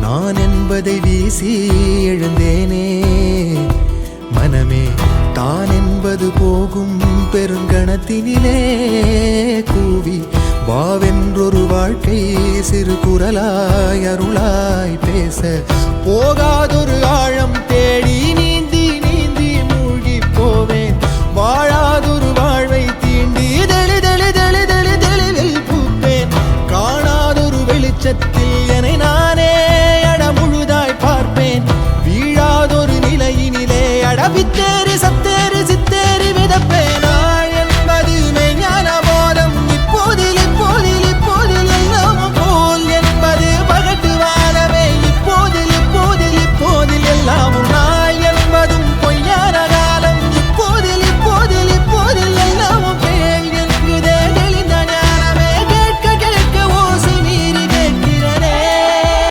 நான் என்பதை வீசி எழுந்தேனே. மனமே தான் என்பது போகும் பெருங்கணத்தினிலே கூவி வாவென்றொரு வாழ்க்கை சிறு குரலாய் அருளாய் பேச போகாதொரு